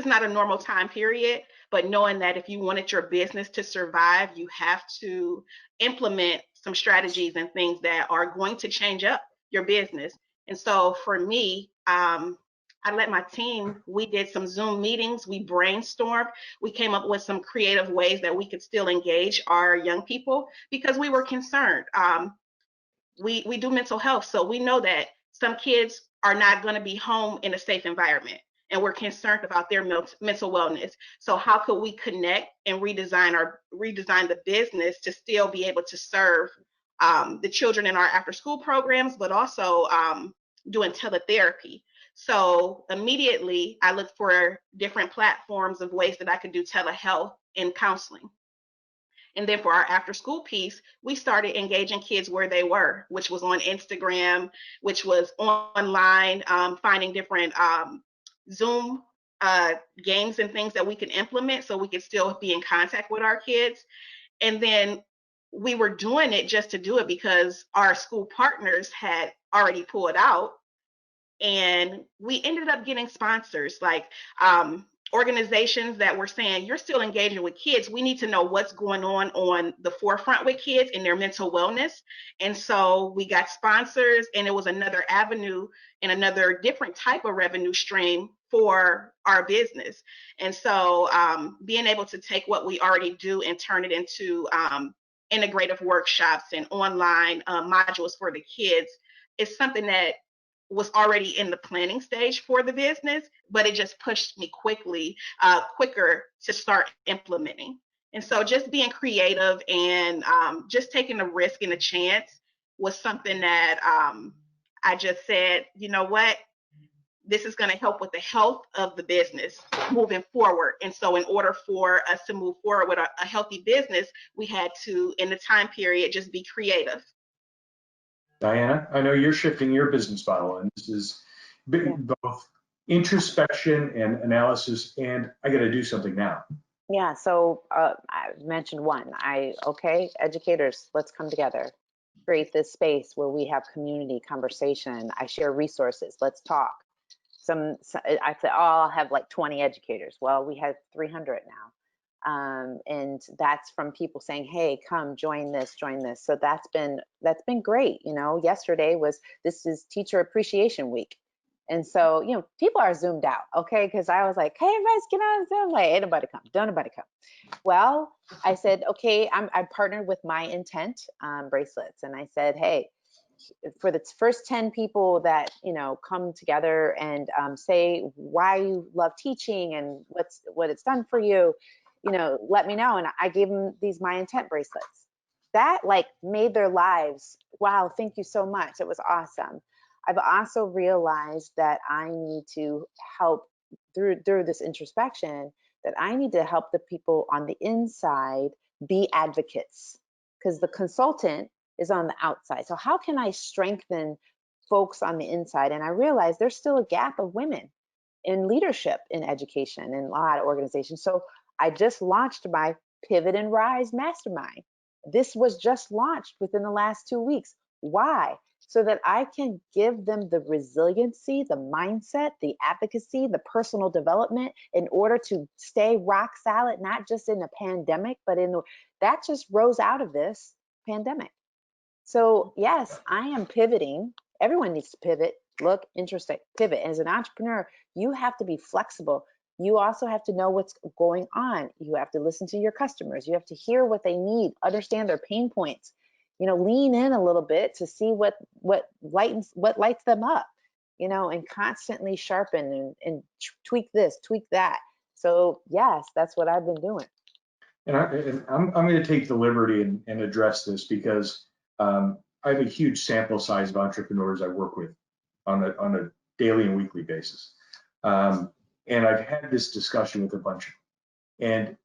not a normal time period, but knowing that if you wanted your business to survive, you have to implement some strategies and things that are going to change up your business. And so for me, I let my team, we did some Zoom meetings, we brainstormed, we came up with some creative ways that we could still engage our young people because we were concerned. We do mental health, so we know that some kids are not going to be home in a safe environment, and we're concerned about their mental wellness. So how could we connect and redesign the business to still be able to serve the children in our after school programs, but also doing teletherapy. So immediately I looked for different platforms of ways that I could do telehealth and counseling. And then for our after school piece, we started engaging kids where they were, which was on Instagram, which was online, finding different Zoom games and things that we could implement so we could still be in contact with our kids. And then we were doing it just to do it because our school partners had already pulled out. And we ended up getting sponsors like organizations that were saying, you're still engaging with kids. We need to know what's going on the forefront with kids and their mental wellness. And so we got sponsors, and it was another avenue and another different type of revenue stream for our business. And so being able to take what we already do and turn it into integrative workshops and online modules for the kids is something that was already in the planning stage for the business, but it just pushed me quicker to start implementing. And so just being creative and just taking a risk and a chance was something that I just said, you know what, this is going to help with the health of the business moving forward. And so in order for us to move forward with a healthy business, we had to, in the time period, just be creative. Diana, I know you're shifting your business model, and this is both introspection and analysis, and I got to do something now. Yeah, so I mentioned one. Educators, let's come together, create this space where we have community conversation. I share resources. Let's talk. I said, I'll have like 20 educators. Well, we have 300 now. And that's from people saying, hey, come join this. So that's been great. Yesterday this is Teacher Appreciation Week. And so, people are zoomed out. Okay. Cause I was like, hey, everybody's get on Zoom. Like, ain't nobody come, don't nobody come. Well, I said, okay, I partnered with My Intent bracelets. And I said, hey, for the first 10 people that, come together and say why you love teaching and what it's done for you, let me know. And I gave them these My Intent bracelets. That made their lives, wow, thank you so much. It was awesome. I've also realized that I need to help through this introspection, that I need to help the people on the inside be advocates, because the consultant is on the outside. So how can I strengthen folks on the inside? And I realized there's still a gap of women in leadership in education in a lot of organizations. So I just launched my Pivot and Rise Mastermind. This was just launched within the last 2 weeks. Why? So that I can give them the resiliency, the mindset, the advocacy, the personal development in order to stay rock solid, not just in the pandemic, but that just rose out of this pandemic. So yes, I am pivoting. Everyone needs to pivot. Look, interesting, pivot. As an entrepreneur, you have to be flexible. You also have to know what's going on. You have to listen to your customers. You have to hear what they need, understand their pain points. lean in a little bit to see what lights them up, and constantly sharpen and tweak this, tweak that. So yes, that's what I've been doing. And I'm going to take the liberty and address this because I have a huge sample size of entrepreneurs I work with on a daily and weekly basis. And I've had this discussion with a bunch of them. And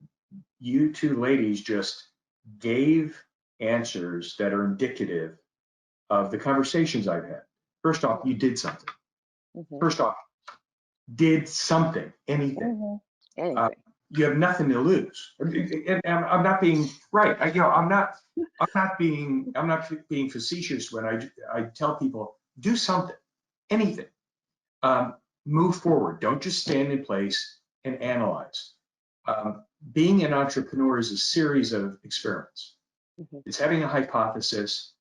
you two ladies just gave answers that are indicative of the conversations I've had. First off, you did something. Mm-hmm. First off, did something, anything. Mm-hmm. Anything. You have nothing to lose. And I'm not being right. I'm not being facetious when I tell people do something, anything. Move forward. Don't just stand in place and analyze. Being an entrepreneur is a series of experiments. Mm-hmm. It's having a hypothesis,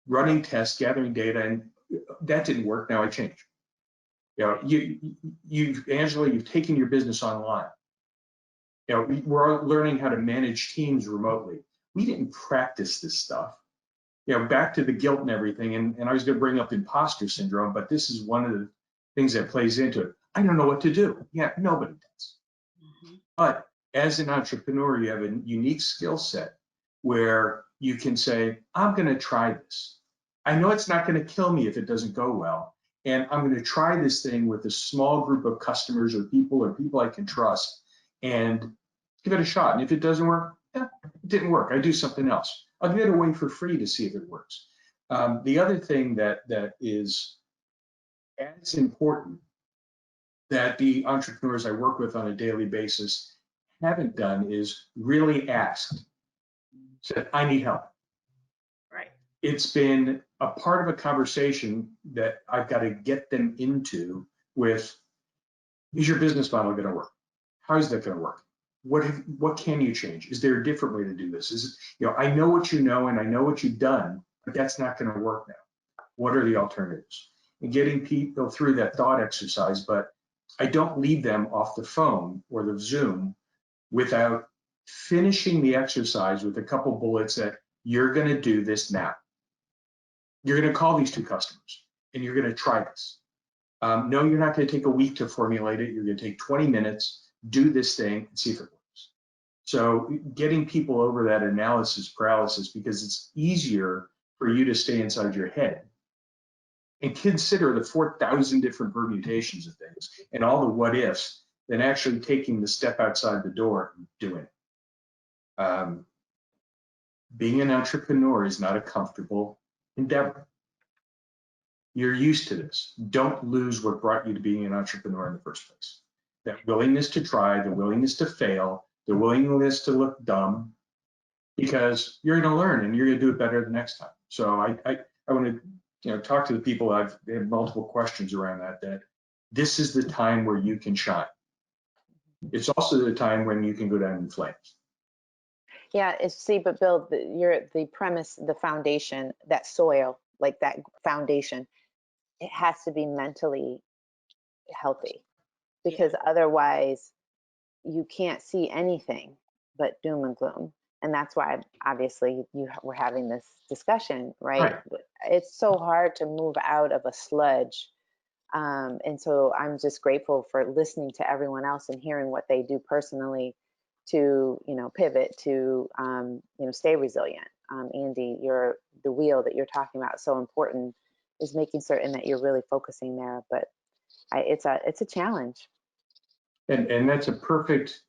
running tests, gathering data, and that didn't work. Now I change. Angela, you've taken your business online. We're learning how to manage teams remotely. We didn't practice this stuff. Back to the guilt and everything. And I was going to bring up imposter syndrome, but this is one of the things that plays into it. I don't know what to do. Yeah, nobody does. Mm-hmm. But as an entrepreneur, you have a unique skill set where you can say, I'm going to try this. I know it's not going to kill me if it doesn't go well. And I'm going to try this thing with a small group of customers or people I can trust and give it a shot. And if it doesn't work, it didn't work. I do something else. I'll give it away for free to see if it works. The other thing that is as important that the entrepreneurs I work with on a daily basis haven't done is really asked, said, I need help. Right. It's been a part of a conversation that I've got to get them into with, is your business model going to work? How is that going to work? What can you change? Is there a different way to do this? Is it, I know what you know and I know what you've done, but that's not going to work now. What are the alternatives? And getting people through that thought exercise, but I don't leave them off the phone or the Zoom without finishing the exercise with a couple bullets that you're going to do this now. You're going to call these two customers and you're going to try this. No, you're not going to take a week to formulate it. You're going to take 20 minutes, do this thing and see if it works. So getting people over that analysis paralysis, because it's easier for you to stay inside your head and consider the 4,000 different permutations of things and all the what ifs than actually taking the step outside the door and doing it. Being an entrepreneur is not a comfortable endeavor. You're used to this. Don't lose what brought you to being an entrepreneur in the first place. That willingness to try, the willingness to fail, the willingness to look dumb, because you're going to learn and you're going to do it better the next time. So I want to talk to the people. I've had multiple questions around that this is the time where you can shine. It's also the time when you can go down in flames. Yeah, but Bill, the premise, the foundation, that soil, like that foundation, it has to be mentally healthy, because otherwise you can't see anything but doom and gloom. And that's why obviously we're having this discussion, right? It's so hard to move out of a sludge. And so I'm just grateful for listening to everyone else and hearing what they do personally to, pivot, to, stay resilient. Andy, the wheel that you're talking about, so important, is making certain that you're really focusing there. But it's a challenge. And that's a perfect,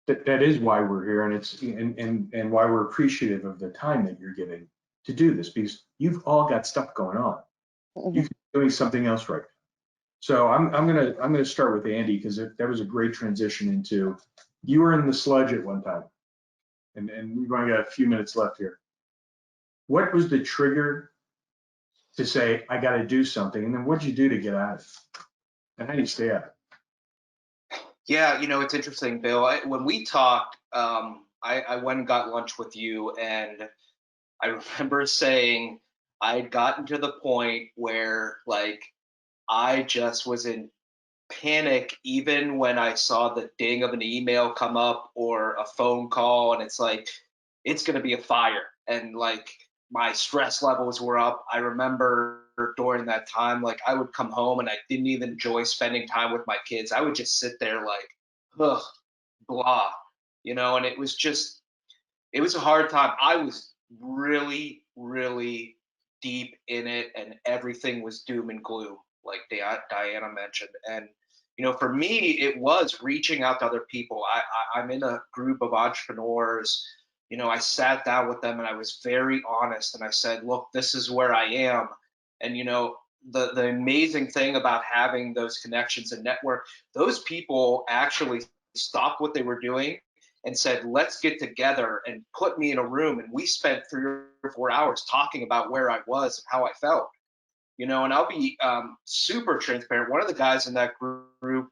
that is why we're here, and it's and why we're appreciative of the time that you're giving to do this, because you've all got stuff going on. Mm-hmm. You could be doing something else right now. So I'm gonna start with Andy, because that was a great transition into, you were in the sludge at one time, and we've only got a few minutes left here. What was the trigger to say, I got to do something, and then what did you do to get out of it, and how do you stay out of it? Yeah, it's interesting, Bill. When we talked, I went and got lunch with you, and I remember saying I'd gotten to the point where, like, I just was in panic even when I saw the ding of an email come up or a phone call, and it's like, it's going to be a fire. And like, my stress levels were up. I remember during that time, like I would come home and I didn't even enjoy spending time with my kids. I would just sit there like, ugh, blah, and it was a hard time. I was really, really deep in it, and everything was doom and gloom, like Diana mentioned. And for me, it was reaching out to other people. I'm in a group of entrepreneurs. I sat down with them and I was very honest, and I said, look, this is where I am. And the amazing thing about having those connections and network, those people actually stopped what they were doing and said, let's get together, and put me in a room. And we spent 3 or 4 hours talking about where I was and how I felt. And I'll be super transparent. One of the guys in that group,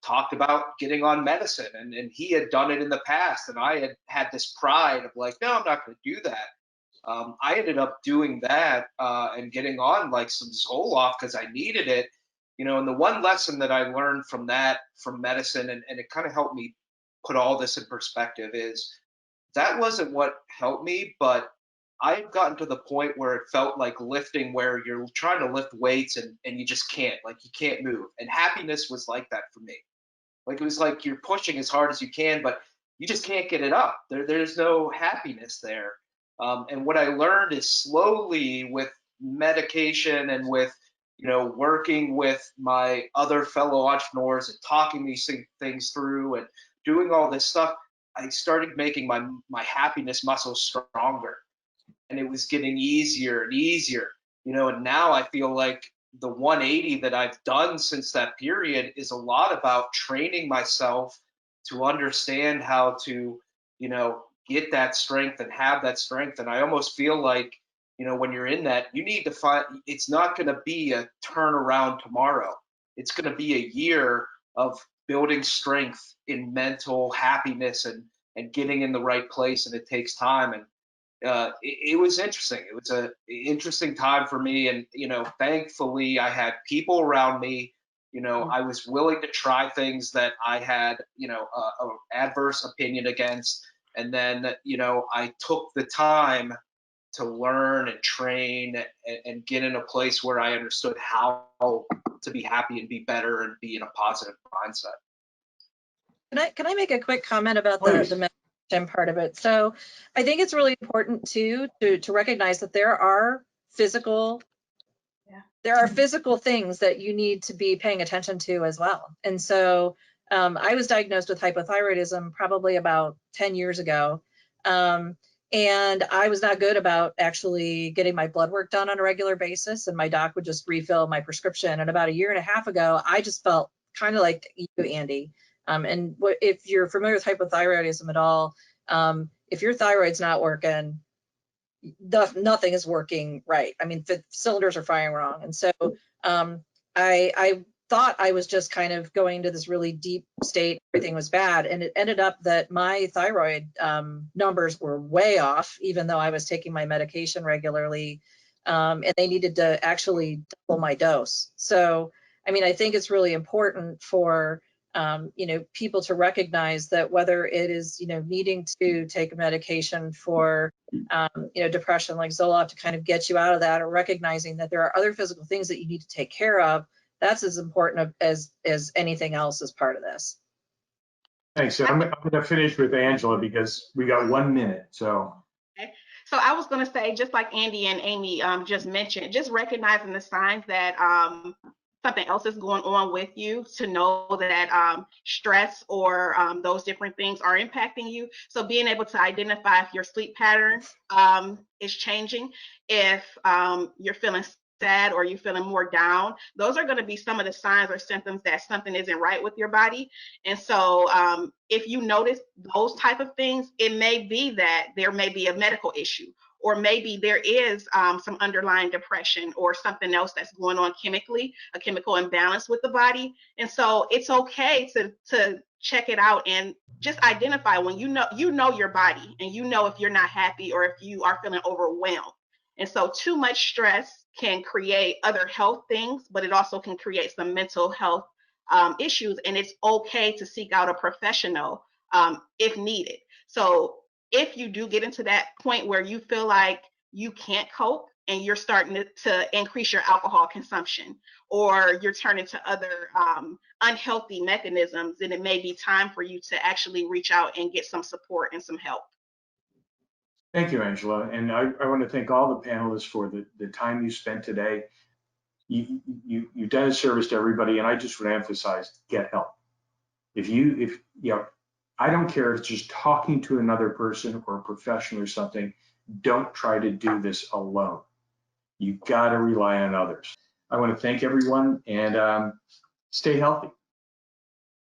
talked about getting on medicine, and he had done it in the past. And I had this pride of like, no, I'm not going to do that. I ended up doing that and getting on like some Zoloft because I needed it. And the one lesson that I learned from medicine, and it kind of helped me put all this in perspective, is that wasn't what helped me, but I had gotten to the point where it felt like lifting, where you're trying to lift weights and you just can't, like you can't move. And happiness was like that for me. Like it was like you're pushing as hard as you can, but you just can't get it up. There's no happiness there. And what I learned is slowly with medication and with working with my other fellow entrepreneurs and talking these things through and doing all this stuff, I started making my happiness muscle stronger, and it was getting easier and easier, and now I feel like the 180 that I've done since that period is a lot about training myself to understand how to, get that strength and have that strength. And I almost feel like, when you're in that, you need to find, it's not going to be a turnaround tomorrow. It's going to be a year of building strength in mental happiness and getting in the right place. And it takes time. And it was interesting. It was an interesting time for me. And, thankfully I had people around me. I was willing to try things that I had, a adverse opinion against. And then, I took the time to learn and train and get in a place where I understood how to be happy and be better and be in a positive mindset. Can I make a quick comment about Please. the meditation part of it? So I think it's really important too to recognize that there are physical things that you need to be paying attention to as well. And so I was diagnosed with hypothyroidism probably about 10 years ago. And I was not good about actually getting my blood work done on a regular basis. And my doc would just refill my prescription. And about a year and a half ago, I just felt kind of like you, Andy. And if you're familiar with hypothyroidism at all, if your thyroid's not working, nothing is working right. I mean, the cylinders are firing wrong. And so I thought I was just kind of going to this really deep state, everything was bad. And it ended up that my thyroid numbers were way off, even though I was taking my medication regularly. And they needed to actually double my dose. So, I mean, I think it's really important for people to recognize that whether it is, needing to take a medication for, depression like Zoloft to kind of get you out of that, or recognizing that there are other physical things that you need to take care of, that's as important as anything else as part of this. Thanks. I'm going to finish with Angela because we got 1 minute. So. Okay. So I was going to say, just like Andy and Amy just mentioned, just recognizing the signs that something else is going on with you, to know that stress or those different things are impacting you. So being able to identify if your sleep pattern is changing, if you're feeling sad or you're feeling more down, those are going to be some of the signs or symptoms that something isn't right with your body. And so if you notice those type of things, it may be that there may be a medical issue, or maybe there is some underlying depression or something else that's going on chemically, a chemical imbalance with the body. And so it's okay to check it out and just identify when you know your body, and if you're not happy or if you are feeling overwhelmed. And so too much stress can create other health things, but it also can create some mental health issues. And it's okay to seek out a professional if needed. So if you do get into that point where you feel like you can't cope and you're starting to increase your alcohol consumption, or you're turning to other unhealthy mechanisms, then it may be time for you to actually reach out and get some support and some help. Thank you, Angela. And I want to thank all the panelists for the time you spent today. You've done a service to everybody, and I just want to emphasize, get help. If you know, I don't care if it's just talking to another person or a professional or something, don't try to do this alone. You got to rely on others. I want to thank everyone and stay healthy.